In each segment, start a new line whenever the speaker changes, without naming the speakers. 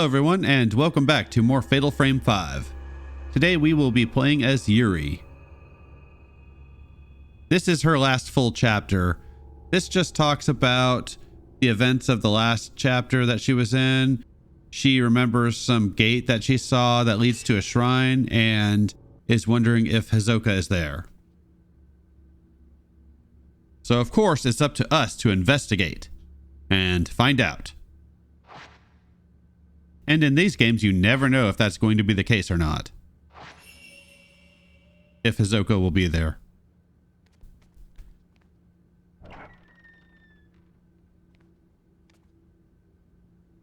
Hello everyone, and welcome back to more Fatal Frame 5. Today we will be playing as Yuri. This is her last full chapter. This just talks about the events of the last chapter that she was in. She remembers some gate that she saw that leads to a shrine and is wondering if Hisoka is there. So of course it's up to us to investigate and find out. And in these games, you never know if that's going to be the case or not. If Hisoka will be there.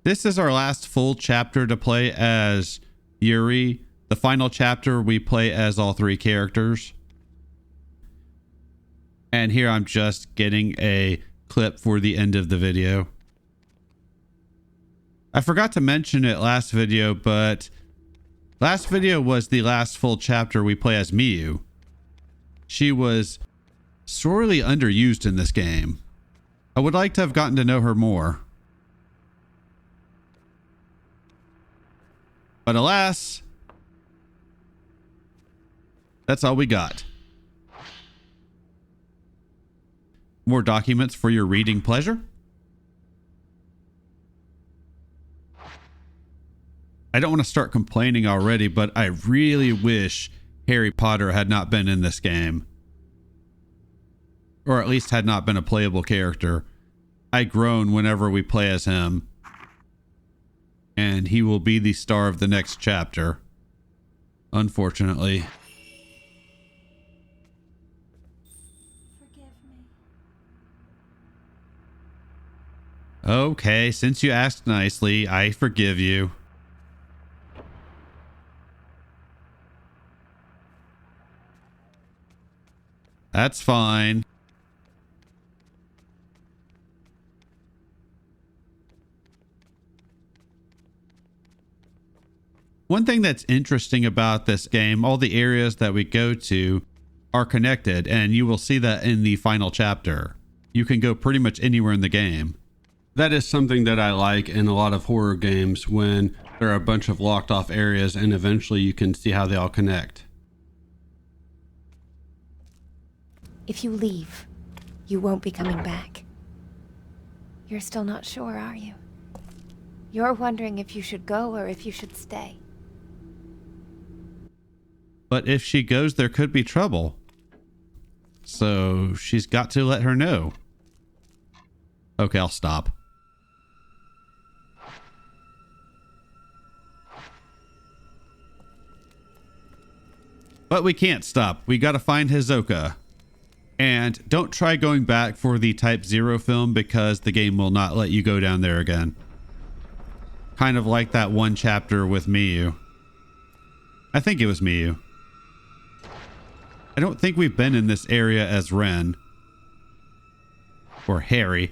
This is our last full chapter to play as Yuri. The final chapter, we play as all three characters. And here I'm just getting a clip for the end of the video. I forgot to mention it last video, but last video was the last full chapter we play as Miyu. She was sorely underused in this game. I would like to have gotten to know her more. But alas, that's all we got. More documents for your reading pleasure. I don't want to start complaining already, but I really wish Harry Potter had not been in this game. Or at least had not been a playable character. I groan whenever we play as him. And he will be the star of the next chapter. Unfortunately.
Forgive me.
Okay, since you asked nicely, I forgive you. That's fine. One thing that's interesting about this game, all the areas that we go to are connected, and you will see that in the final chapter. You can go pretty much anywhere in the game. That is something that I like in a lot of horror games, when there are a bunch of locked off areas and eventually you can see how they all connect.
If you leave, you won't be coming back. You're still not sure, are you? You're wondering if you should go or if you should stay.
But if she goes, there could be trouble. So she's got to let her know. Okay, I'll stop. But we can't stop. We gotta find Hisoka. And don't try going back for the Type 0 film because the game will not let you go down there again. Kind of like that one chapter with Miyu. I think it was Miyu. I don't think we've been in this area as Ren. Or Harry.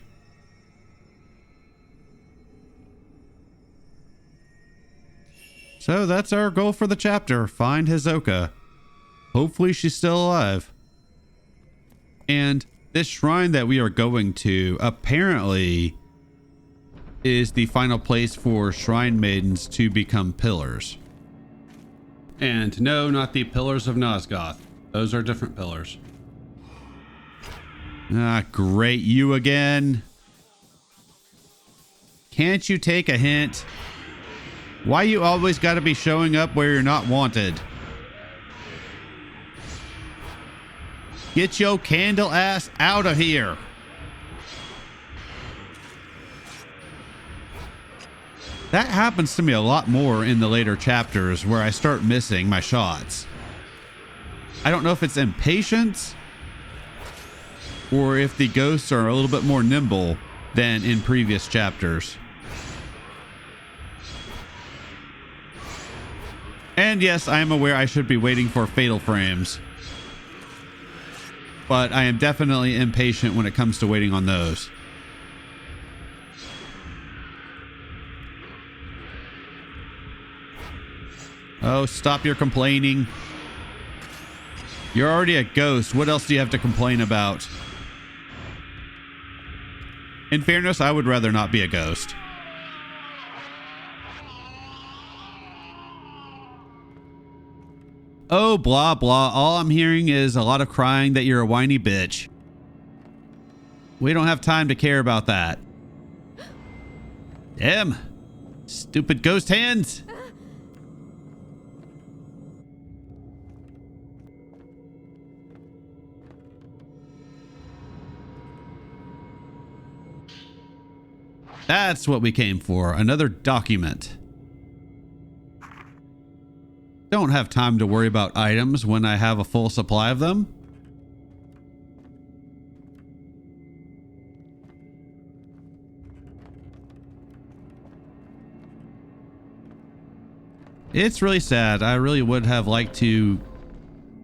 So that's our goal for the chapter. Find Hisoka. Hopefully she's still alive. And this shrine that we are going to apparently is the final place for shrine maidens to become pillars. And no, not the pillars of Nosgoth. Those are different pillars. Ah, great. You again. Can't you take a hint? Why you always gotta be showing up where you're not wanted? Get your candle ass out of here. That happens to me a lot more in the later chapters where I start missing my shots. I don't know if it's impatience or if the ghosts are a little bit more nimble than in previous chapters. And yes, I am aware I should be waiting for fatal frames. But I am definitely impatient when it comes to waiting on those. Oh, stop your complaining. You're already a ghost. What else do you have to complain about? In fairness, I would rather not be a ghost. Oh, blah, blah. All I'm hearing is a lot of crying that you're a whiny bitch. We don't have time to care about that. Damn. Stupid ghost hands. That's what we came for. Another document. Don't have time to worry about items when I have a full supply of them. It's really sad. I really would have liked to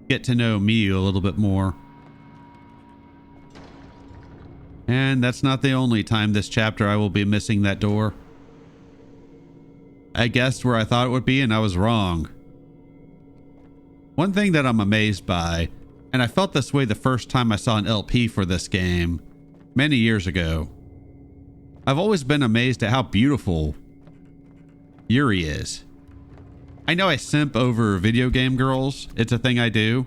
get to know Miyu a little bit more. And that's not the only time this chapter I will be missing that door. I guessed where I thought it would be and I was wrong. One thing that I'm amazed by, and I felt this way the first time I saw an LP for this game, many years ago. I've always been amazed at how beautiful Yuri is. I know I simp over video game girls. It's a thing I do.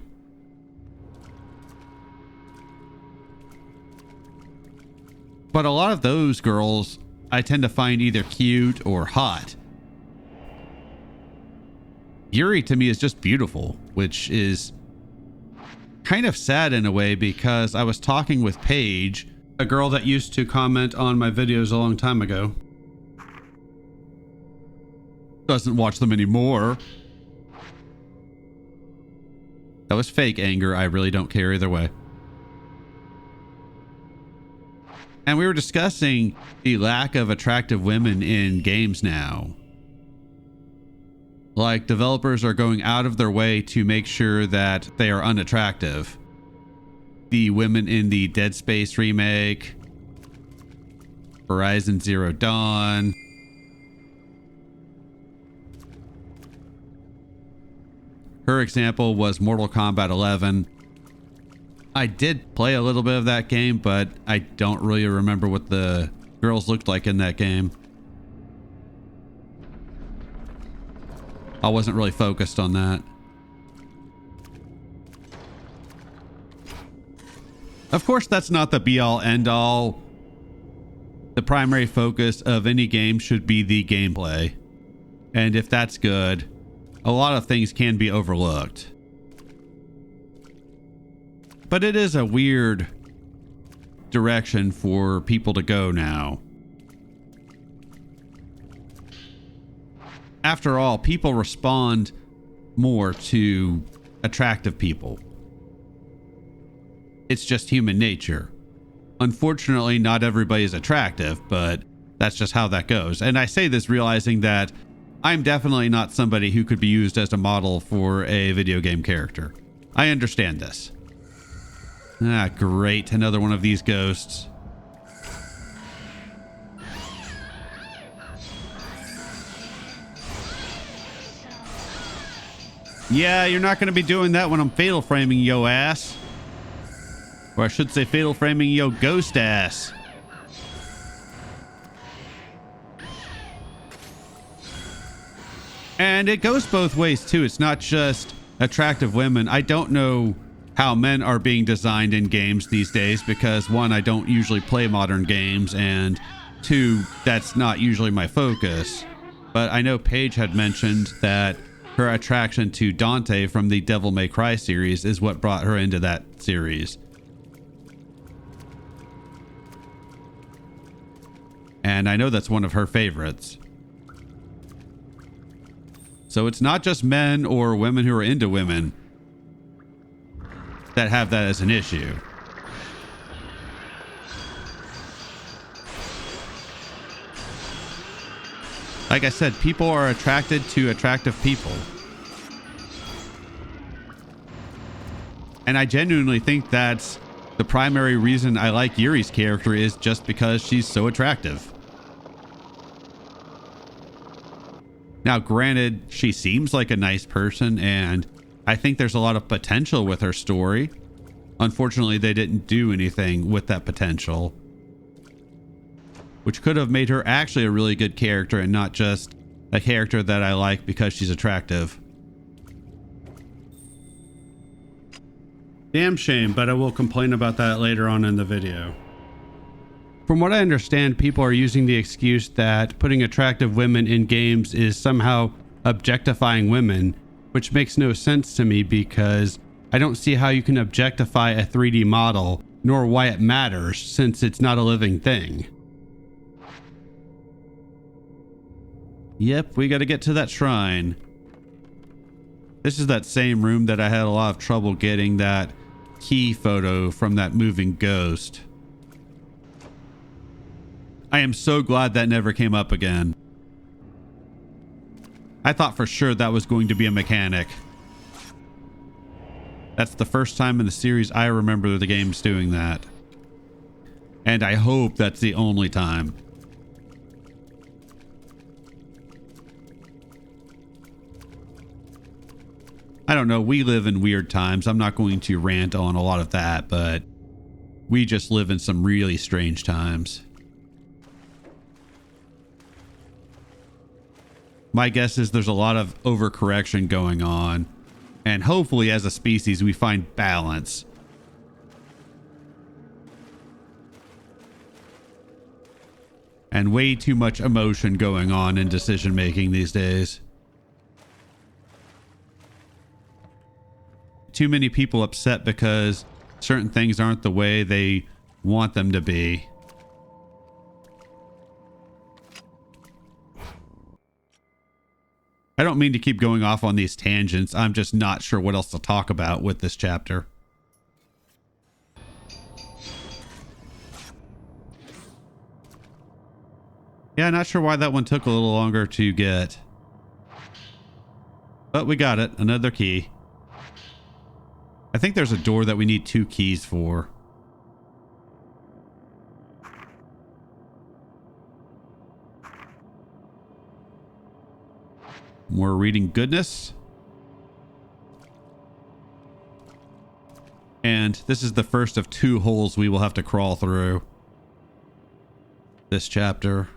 But a lot of those girls I tend to find either cute or hot. Yuri to me is just beautiful, which is kind of sad in a way because I was talking with Paige, a girl that used to comment on my videos a long time ago. Doesn't watch them anymore. That was fake anger. I really don't care either way. And we were discussing the lack of attractive women in games now. Like, developers are going out of their way to make sure that they are unattractive. The women in the Dead Space remake, Horizon Zero Dawn. Her example was Mortal Kombat 11. I did play a little bit of that game, but I don't really remember what the girls looked like in that game. I wasn't really focused on that. Of course, that's not the be-all, end-all. The primary focus of any game should be the gameplay. And if that's good, a lot of things can be overlooked. But it is a weird direction for people to go now. After all, people respond more to attractive people. It's just human nature. Unfortunately, not everybody is attractive, but that's just how that goes. And I say this realizing that I'm definitely not somebody who could be used as a model for a video game character. I understand this. Ah, great. Another one of these ghosts. Yeah, you're not going to be doing that when I'm fatal framing yo ass. Or I should say fatal framing yo ghost ass. And it goes both ways too. It's not just attractive women. I don't know how men are being designed in games these days because one, I don't usually play modern games, and two, that's not usually my focus. But I know Paige had mentioned that her attraction to Dante from the Devil May Cry series is what brought her into that series. And I know that's one of her favorites. So it's not just men or women who are into women that have that as an issue. Like I said, people are attracted to attractive people. And I genuinely think that's the primary reason I like Yuri's character, is just because she's so attractive. Now, granted, she seems like a nice person, and I think there's a lot of potential with her story. Unfortunately, they didn't do anything with that potential, which could have made her actually a really good character and not just a character that I like because she's attractive. Damn shame, but I will complain about that later on in the video. From what I understand, people are using the excuse that putting attractive women in games is somehow objectifying women, which makes no sense to me because I don't see how you can objectify a 3D model, nor why it matters since it's not a living thing. Yep, we gotta get to that shrine. This is that same room that I had a lot of trouble getting that key photo from that moving ghost. I am so glad that never came up again. I thought for sure that was going to be a mechanic. That's the first time in the series I remember the games doing that. And I hope that's the only time. I don't know, we live in weird times. I'm not going to rant on a lot of that, but we just live in some really strange times. My guess is there's a lot of overcorrection going on, and hopefully as a species we find balance. And way too much emotion going on in decision making these days. Too many people upset because certain things aren't the way they want them to be. I don't mean to keep going off on these tangents. I'm just not sure what else to talk about with this chapter. Yeah, not sure why that one took a little longer to get. But we got it. Another key. I think there's a door that we need 2 keys for. More reading goodness. And this is the first of 2 holes we will have to crawl through this chapter.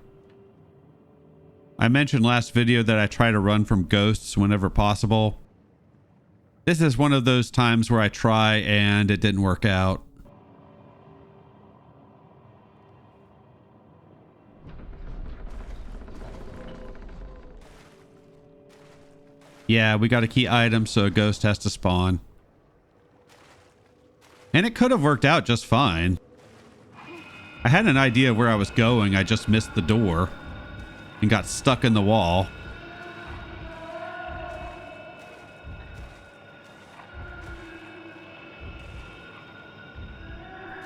I mentioned last video that I try to run from ghosts whenever possible. This is one of those times where I try and it didn't work out. Yeah, we got a key item, so a ghost has to spawn. And it could have worked out just fine. I had an idea where I was going, I just missed the door and got stuck in the wall.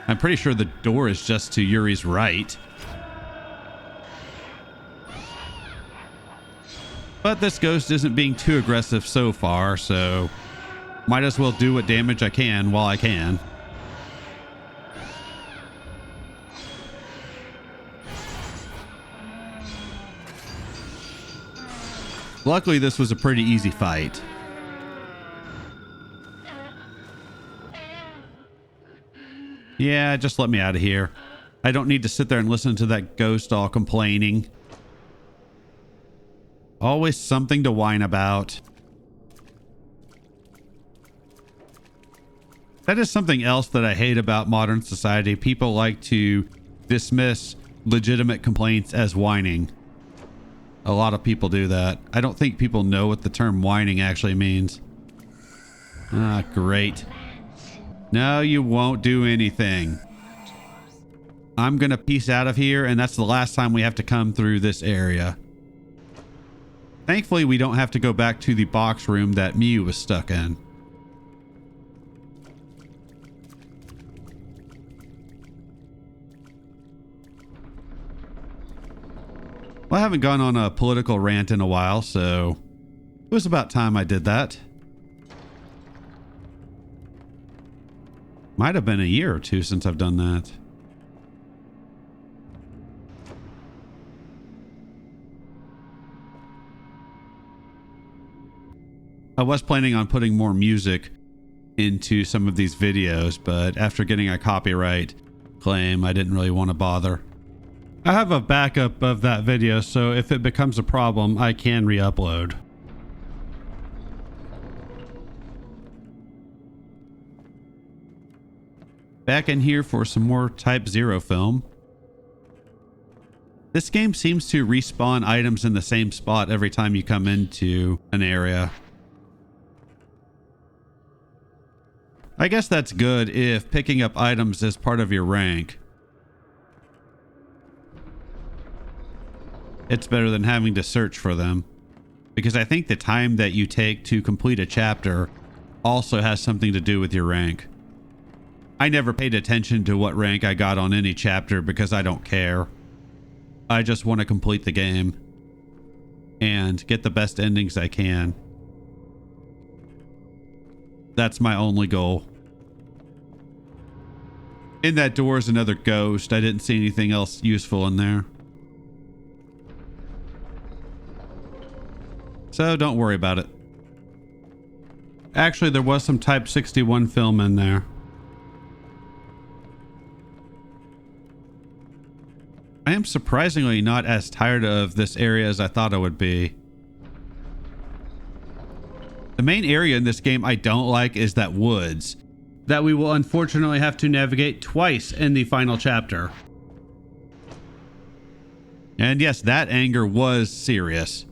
I'm pretty sure the door is just to Yuri's right. But this ghost isn't being too aggressive so far, so might as well do what damage I can while I can. Luckily, this was a pretty easy fight. Yeah, just let me out of here. I don't need to sit there and listen to that ghost all complaining. Always something to whine about. That is something else that I hate about modern society. People like to dismiss legitimate complaints as whining. A lot of people do that. I don't think people know what the term whining actually means. Ah, great. No, you won't do anything. I'm gonna peace out of here, and that's the last time we have to come through this area. Thankfully, we don't have to go back to the box room that Miu was stuck in. Well, I haven't gone on a political rant in a while, so it was about time I did that. Might have been a year or 2 since I've done that. I was planning on putting more music into some of these videos, but after getting a copyright claim, I didn't really want to bother. I have a backup of that video, so if it becomes a problem, I can re-upload. Back in here for some more Type 0 film. This game seems to respawn items in the same spot every time you come into an area. I guess that's good if picking up items is part of your rank. It's better than having to search for them, because I think the time that you take to complete a chapter also has something to do with your rank. I never paid attention to what rank I got on any chapter because I don't care. I just want to complete the game and get the best endings I can. That's my only goal. In that door is another ghost. I didn't see anything else useful in there. So don't worry about it. Actually, there was some Type 61 film in there. I am surprisingly not as tired of this area as I thought I would be. The main area in this game I don't like is that woods that we will unfortunately have to navigate twice in the final chapter. And yes, that anger was serious.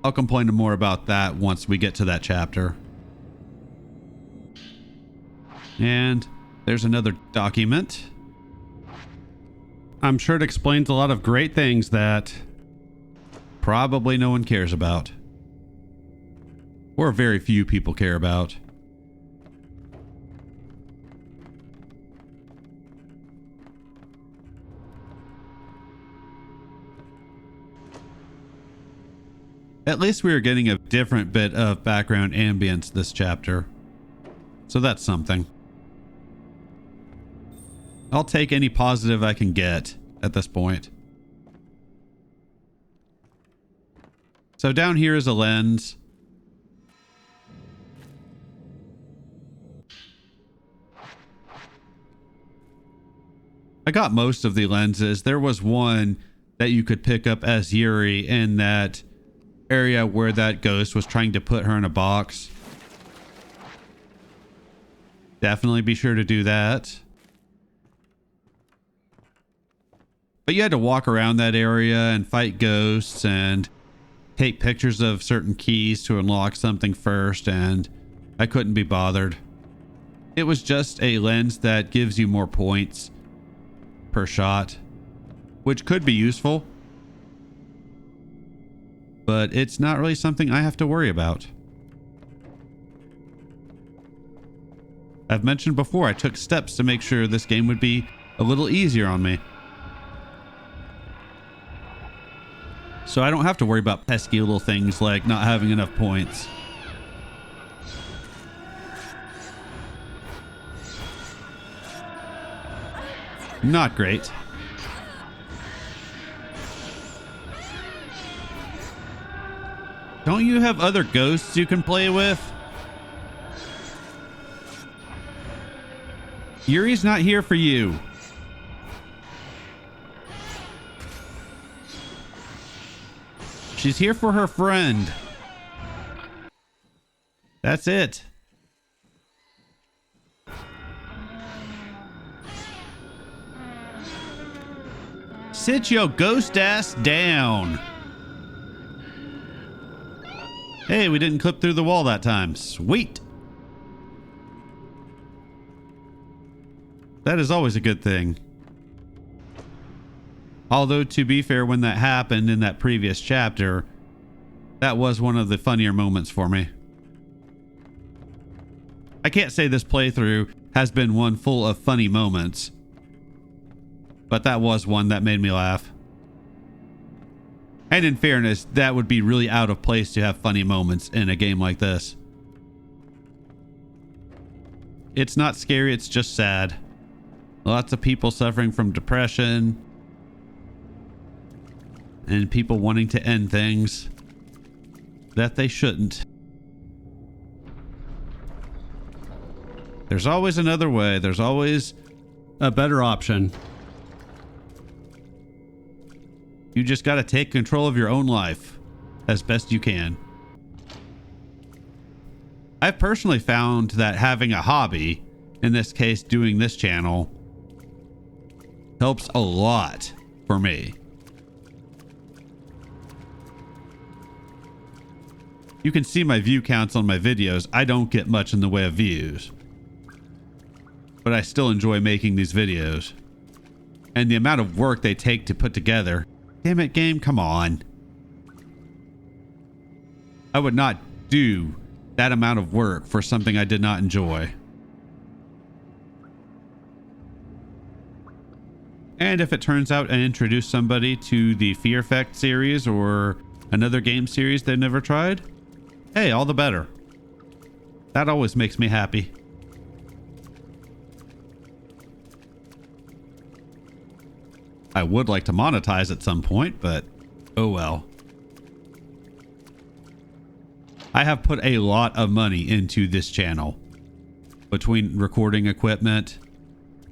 I'll complain more about that once we get to that chapter. And there's another document. I'm sure it explains a lot of great things that probably no one cares about. Or very few people care about. At least we are getting a different bit of background ambience this chapter. So that's something. I'll take any positive I can get at this point. So down here is a lens. I got most of the lenses. There was one that you could pick up as Yuri in that area where that ghost was trying to put her in a box. Definitely be sure to do that. But you had to walk around that area and fight ghosts and take pictures of certain keys to unlock something first, and I couldn't be bothered. It was just a lens that gives you more points per shot, which could be useful, but it's not really something I have to worry about. I've mentioned before I took steps to make sure this game would be a little easier on me. So I don't have to worry about pesky little things like not having enough points. Not great. Don't you have other ghosts you can play with? Yuri's not here for you. She's here for her friend. That's it. Sit your ghost ass down. Hey, we didn't clip through the wall that time. Sweet. That is always a good thing. Although, to be fair, when that happened in that previous chapter, that was one of the funnier moments for me. I can't say this playthrough has been one full of funny moments, but that was one that made me laugh. And in fairness, that would be really out of place to have funny moments in a game like this. It's not scary, it's just sad. Lots of people suffering from depression and people wanting to end things that they shouldn't. There's always another way. There's always a better option. You just got to take control of your own life as best you can. I've personally found that having a hobby, in this case doing this channel, helps a lot for me. You can see my view counts on my videos. I don't get much in the way of views, but I still enjoy making these videos. And the amount of work they take to put together. Damn it, game, come on. I would not do that amount of work for something I did not enjoy. And if it turns out I introduce somebody to the Fear Effect series or another game series they've never tried, hey, all the better. That always makes me happy. I would like to monetize at some point, but oh well. I have put a lot of money into this channel. Between recording equipment,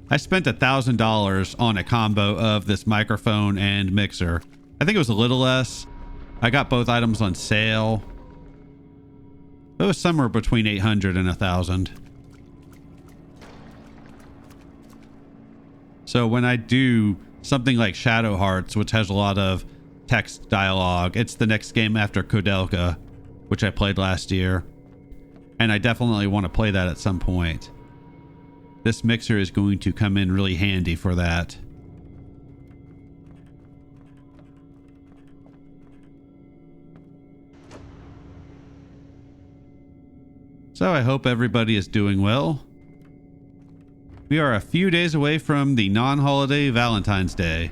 I spent $1,000 on a combo of this microphone and mixer. I think it was a little less. I got both items on sale. It was somewhere between $800 and $1,000. So when I do something like Shadow Hearts, which has a lot of text dialogue, it's the next game after Kodelka, which I played last year, and I definitely want to play that at some point. This mixer is going to come in really handy for that. So I hope everybody is doing well. We are a few days away from the non-holiday Valentine's Day.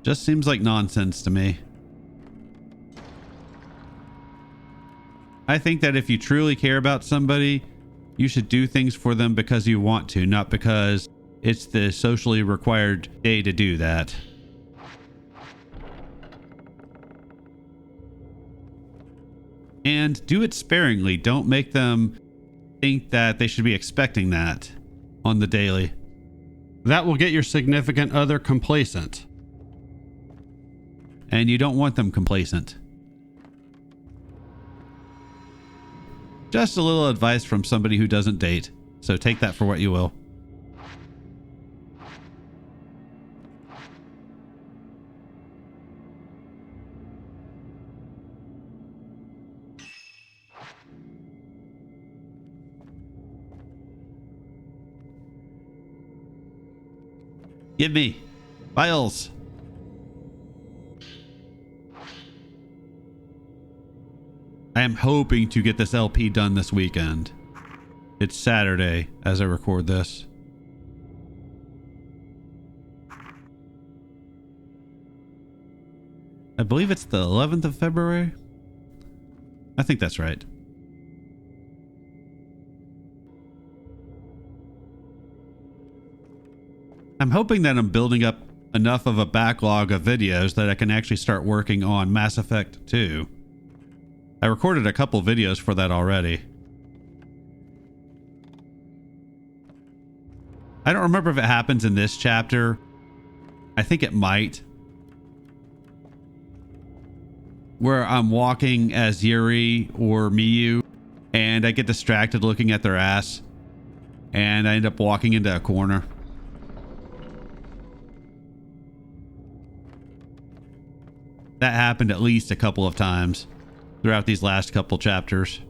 Just seems like nonsense to me. I think that if you truly care about somebody, you should do things for them because you want to, not because it's the socially required day to do that. And do it sparingly. Don't make them think that they should be expecting that on the daily. That will get your significant other complacent. And you don't want them complacent. Just a little advice from somebody who doesn't date, so take that for what you will. Give me files. I am hoping to get this LP done this weekend. It's Saturday as I record this. I believe it's the 11th of February. I think that's right. I'm hoping that I'm building up enough of a backlog of videos that I can actually start working on Mass Effect 2. I recorded a couple videos for that already. I don't remember if it happens in this chapter. I think it might. Where I'm walking as Yuri or Miyu and I get distracted looking at their ass and I end up walking into a corner. That happened at least a couple of times throughout these last couple chapters.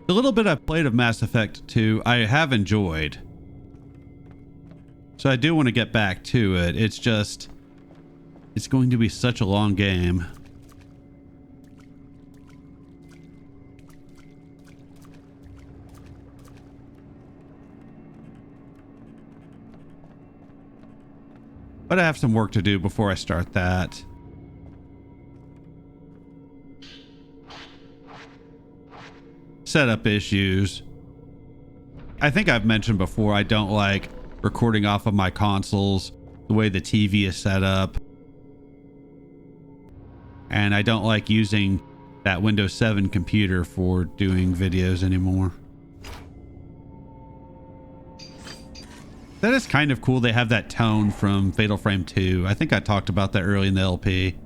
The little bit I've played of Mass Effect 2, I have enjoyed. So I do want to get back to it. It's just, it's going to be such a long game. But I have some work to do before I start that. Setup issues. I think I've mentioned before I don't like recording off of my consoles, the way the TV is set up. And I don't like using that Windows 7 computer for doing videos anymore. That is kind of cool. They have that tone from Fatal Frame 2. I think I talked about that early in the LP.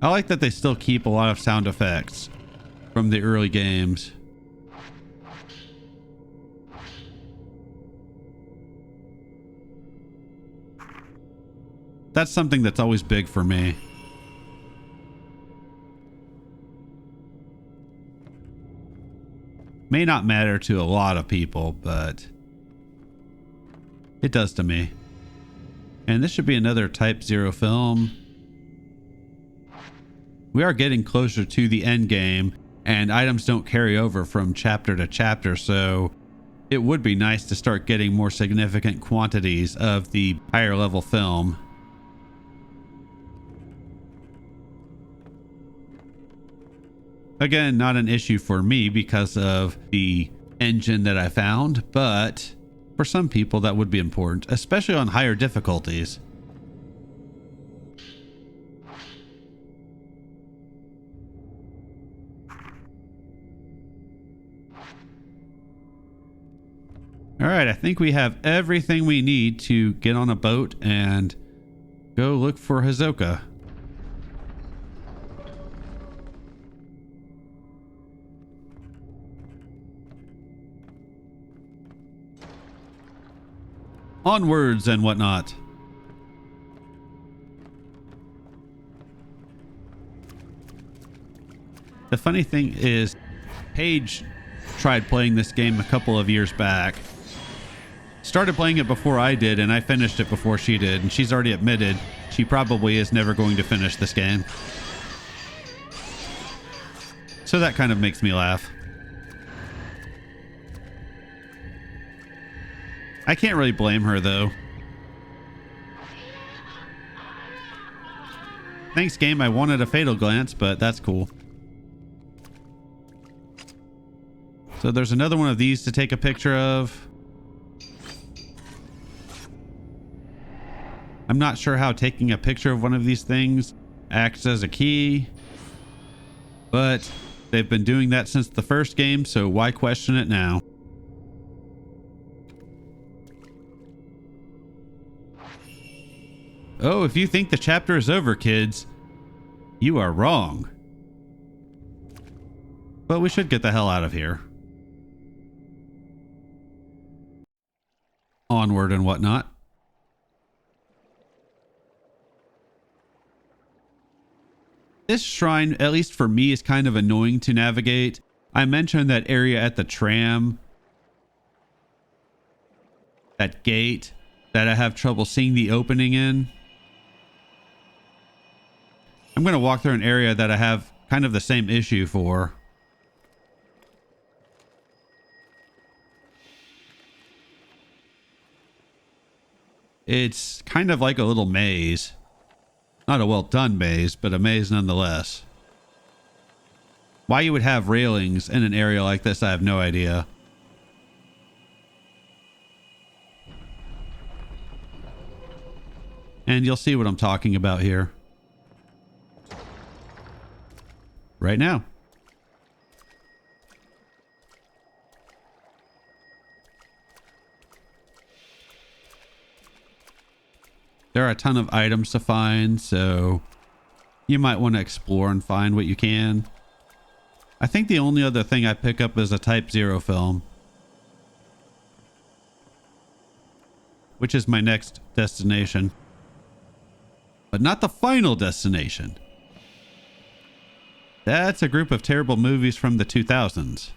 I like that they still keep a lot of sound effects from the early games. That's something that's always big for me. May not matter to a lot of people, but it does to me. And this should be another Type 0 film. We are getting closer to the end game, and items don't carry over from chapter to chapter, so it would be nice to start getting more significant quantities of the higher level film. Again, not an issue for me because of the engine that I found, but for some people that would be important, especially on higher difficulties. All right, I think we have everything we need to get on a boat and go look for Hisoka. Onwards and whatnot. The funny thing is, Paige tried playing this game a couple of years back. Started playing it before I did, and I finished it before she did, and she's already admitted she probably is never going to finish this game. So that kind of makes me laugh. I can't really blame her, though. Thanks, game. I wanted a fatal glance, but that's cool. So there's another one of these to take a picture of. I'm not sure how taking a picture of one of these things acts as a key, but they've been doing that since the first game, so why question it now? Oh, if you think the chapter is over, kids, you are wrong. But we should get the hell out of here. Onward and whatnot. This shrine, at least for me, is kind of annoying to navigate. I mentioned that area at the tram. That gate that I have trouble seeing the opening in. I'm going to walk through an area that I have kind of the same issue for. It's kind of like a little maze. Not a well done maze, but a maze nonetheless. Why you would have railings in an area like this, I have no idea. And you'll see what I'm talking about here. Right now. There are a ton of items to find, so you might want to explore and find what you can. I think the only other thing I pick up is a Type 0 film, which is my next destination, but not the final destination. That's a group of terrible movies from the 2000s.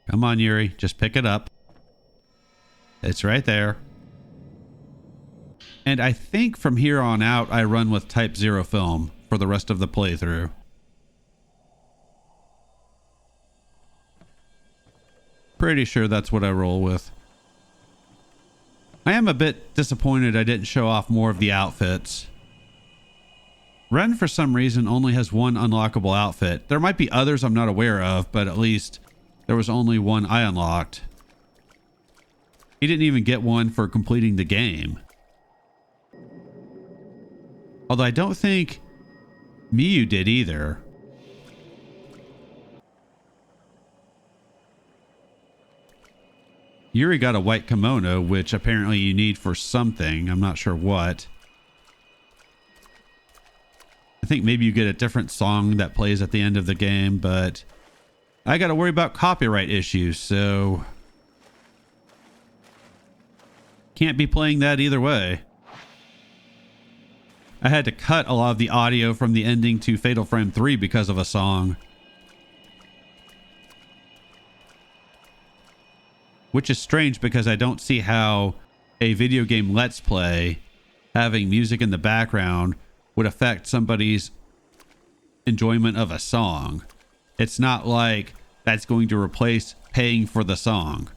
Come on, Yuri. Just pick it up. It's right there. And I think from here on out, I run with Type 0 film for the rest of the playthrough. Pretty sure that's what I roll with. I am a bit disappointed I didn't show off more of the outfits. Ren, for some reason, only has one unlockable outfit. There might be others I'm not aware of, but at least there was only one I unlocked. He didn't even get one for completing the game. Although I don't think Miyu did either. Yuri got a white kimono, which apparently you need for something. I'm not sure what. I think maybe you get a different song that plays at the end of the game, but I got to worry about copyright issues, so can't be playing that either way. I had to cut a lot of the audio from the ending to Fatal Frame 3 because of a song. Which is strange because I don't see how a video game Let's Play having music in the background would affect somebody's enjoyment of a song. It's not like that's going to replace paying for the song.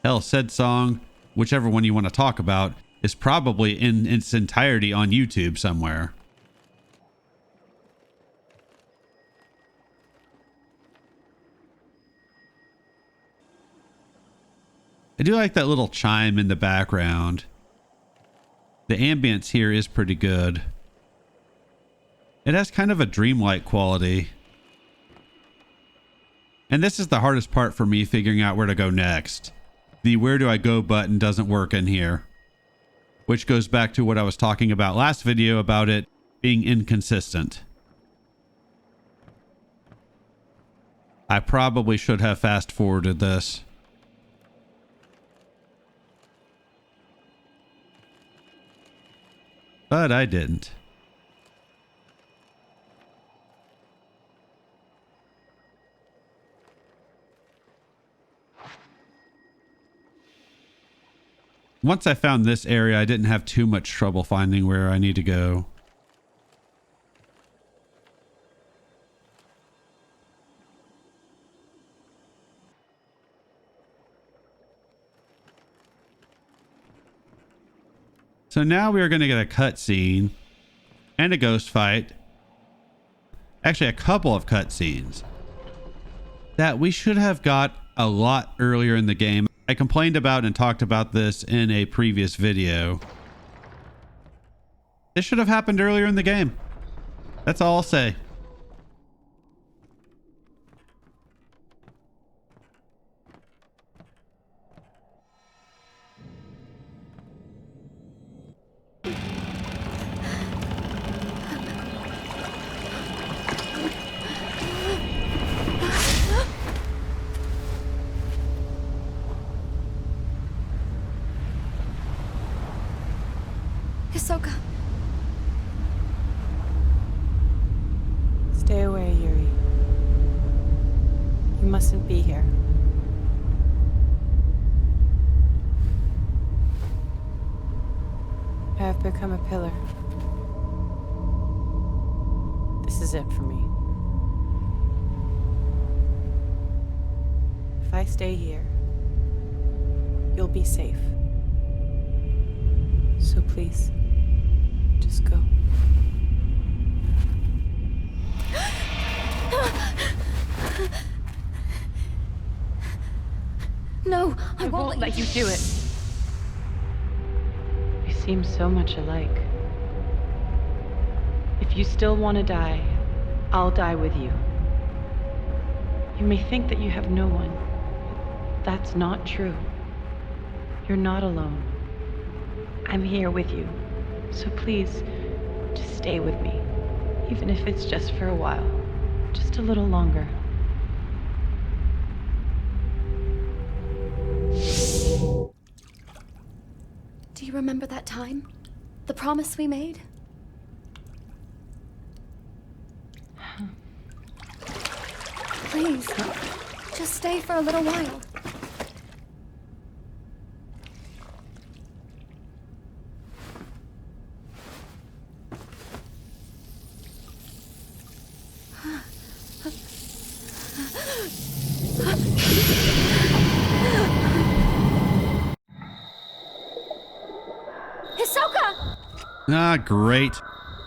Hell, said song, whichever one you want to talk about, is probably in its entirety on YouTube somewhere. I do like that little chime in the background. The ambience here is pretty good. It has kind of a dreamlike quality. And this is the hardest part for me, figuring out where to go next. The where do I go button doesn't work in here. Which goes back to what I was talking about last video about it being inconsistent. I probably should have fast forwarded this. But I didn't. Once I found this area, I didn't have too much trouble finding where I need to go. So now we are going to get a cutscene and a ghost fight. Actually, a couple of cutscenes that we should have got a lot earlier in the game. I complained about and talked about this in a previous video. This should have happened earlier in the game. That's all I'll say.
Hisoka.
Stay away, Yuri. You mustn't be here. I have become a pillar. This is it for me. If I stay here, you'll be safe. So please, just go.
No, I
I
won't
let you do it. We seem so much alike. If you still want to die, I'll die with you. You may think that you have no one, but that's not true. You're not alone. I'm here with you, so please, just stay with me, even if it's just for a while, just a little longer.
Do you remember that time? The promise we made? Please, just stay for a little while. Hisoka!
Ah, great.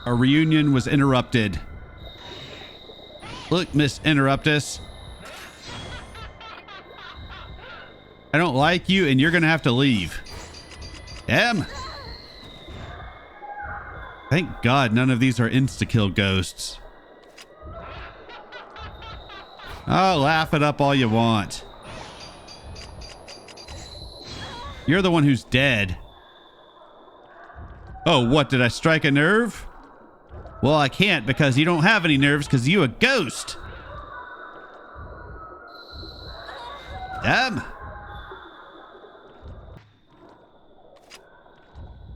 Our reunion was interrupted. Look, Miss Interruptus. I don't like you, and you're gonna have to leave. Em! Thank God none of these are insta-kill ghosts. Oh, laugh it up all you want. You're the one who's dead. Oh, what? Did I strike a nerve? Well, I can't because you don't have any nerves because you a ghost. Damn.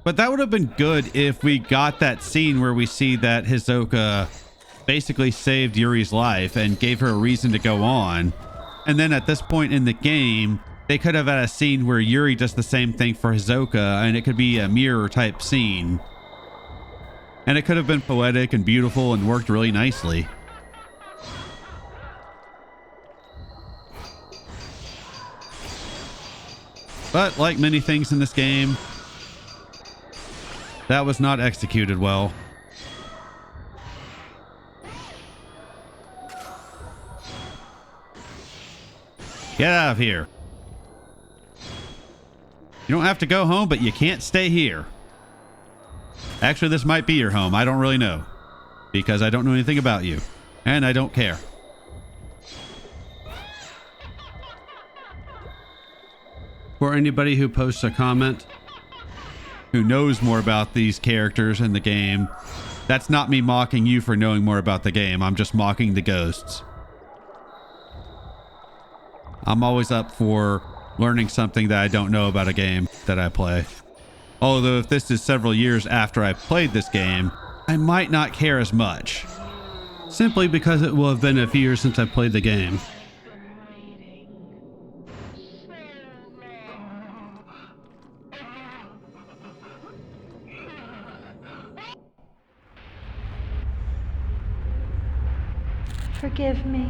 But that would have been good if we got that scene where we see that Hisoka basically saved Yuri's life and gave her a reason to go on. And then at this point in the game, they could have had a scene where Yuri does the same thing for Hisoka, and it could be a mirror type scene. And it could have been poetic and beautiful and worked really nicely. But like many things in this game, that was not executed well. Get out of here. You don't have to go home, but you can't stay here. Actually, this might be your home. I don't really know. Because I don't know anything about you. And I don't care. For anybody who posts a comment who knows more about these characters in the game, that's not me mocking you for knowing more about the game. I'm just mocking the ghosts. I'm always up for learning something that I don't know about a game that I play. Although if this is several years after I played this game, I might not care as much. Simply because it will have been a few years since I played the game.
Forgive me.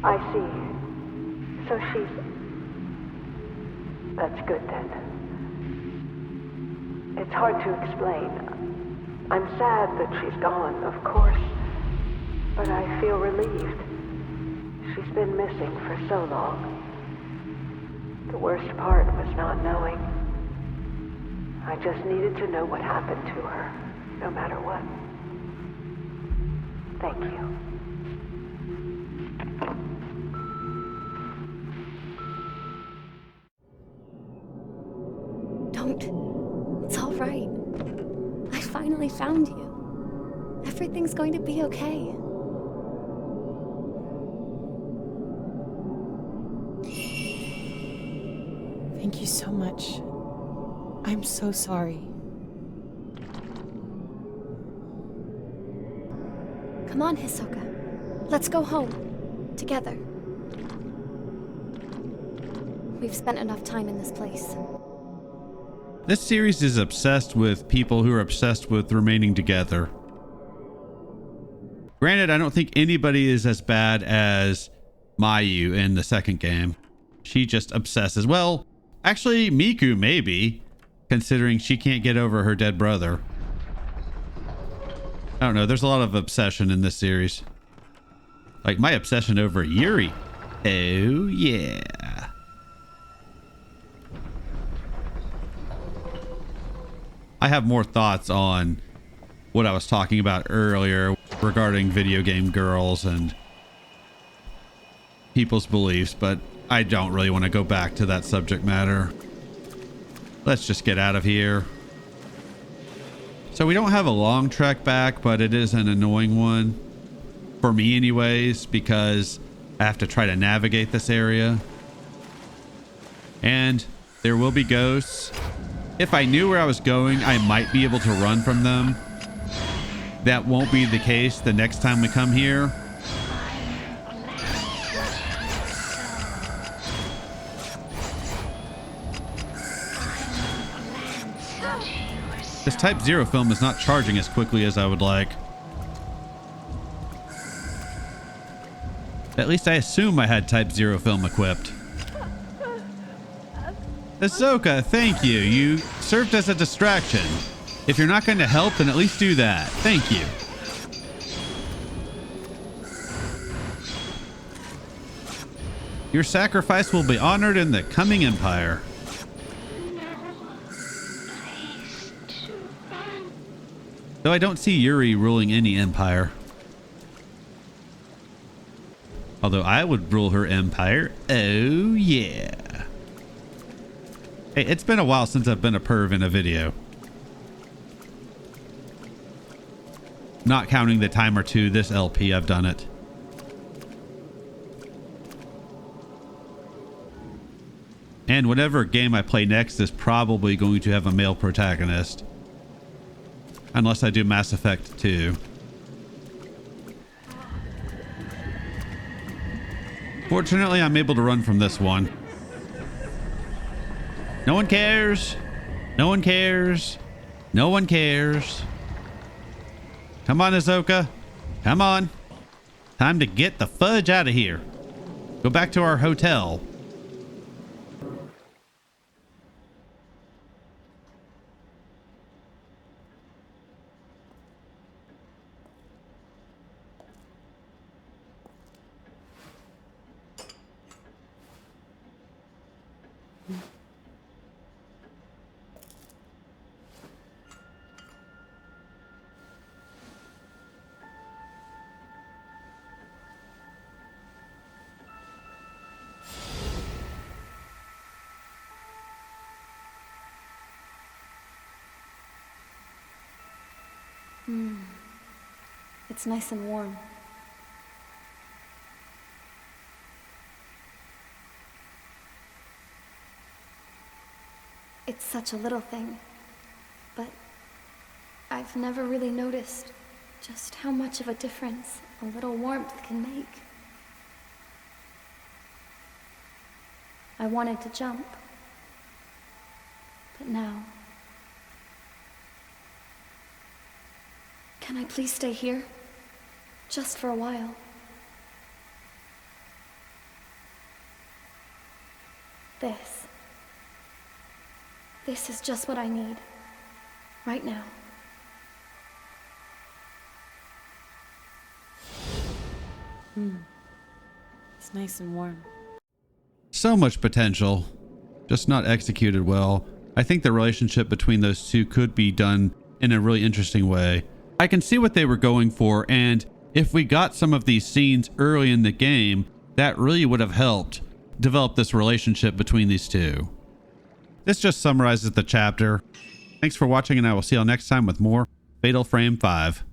I see. So she's... That's good then. It's hard to explain. I'm sad that she's gone, of course, but I feel relieved. She's been missing for so long. The worst part was not knowing. I just needed to know what happened to her, no matter what. Thank you.
Don't. It's all right. I finally found you. Everything's going to be okay.
Thank you so much. I'm so sorry.
Come on, Hisoka. Let's go home. Together. We've spent enough time in this place.
This series is obsessed with people who are obsessed with remaining together. Granted, I don't think anybody is as bad as Mayu in the second game. She just obsesses. Well, actually, Miku maybe, considering she can't get over her dead brother. I don't know. There's a lot of obsession in this series. Like my obsession over Yuri. Oh, yeah. I have more thoughts on what I was talking about earlier regarding video game girls and people's beliefs, but I don't really want to go back to that subject matter. Let's just get out of here. So we don't have a long trek back, but it is an annoying one. For me anyways, because I have to try to navigate this area. And there will be ghosts. If I knew where I was going, I might be able to run from them. That won't be the case the next time we come here. This Type 0 film is not charging as quickly as I would like. At least I assume I had Type 0 film equipped. Ahsoka, thank you. You served as a distraction. If you're not going to help, then at least do that. Thank you. Your sacrifice will be honored in the coming Empire. Though I don't see Yuri ruling any empire. Although I would rule her empire. Oh, yeah. Hey, it's been a while since I've been a perv in a video. Not counting the time or two this LP I've done it. And whatever game I play next is probably going to have a male protagonist. Unless I do Mass Effect 2. Fortunately, I'm able to run from this one. No one cares. No one cares. No one cares. Come on, Ahsoka. Come on. Time to get the fudge out of here. Go back to our hotel.
It's nice and warm. It's such a little thing, but I've never really noticed just how much of a difference a little warmth can make. I wanted to jump, but now... Can I please stay here? Just for a while. This is just what I need. Right now.
It's nice and warm.
So much potential, just not executed well. I think the relationship between those two could be done in a really interesting way. I can see what they were going for, and if we got some of these scenes early in the game, that really would have helped develop this relationship between these two. This just summarizes the chapter. Thanks for watching, and I will see you all next time with more Fatal Frame 5.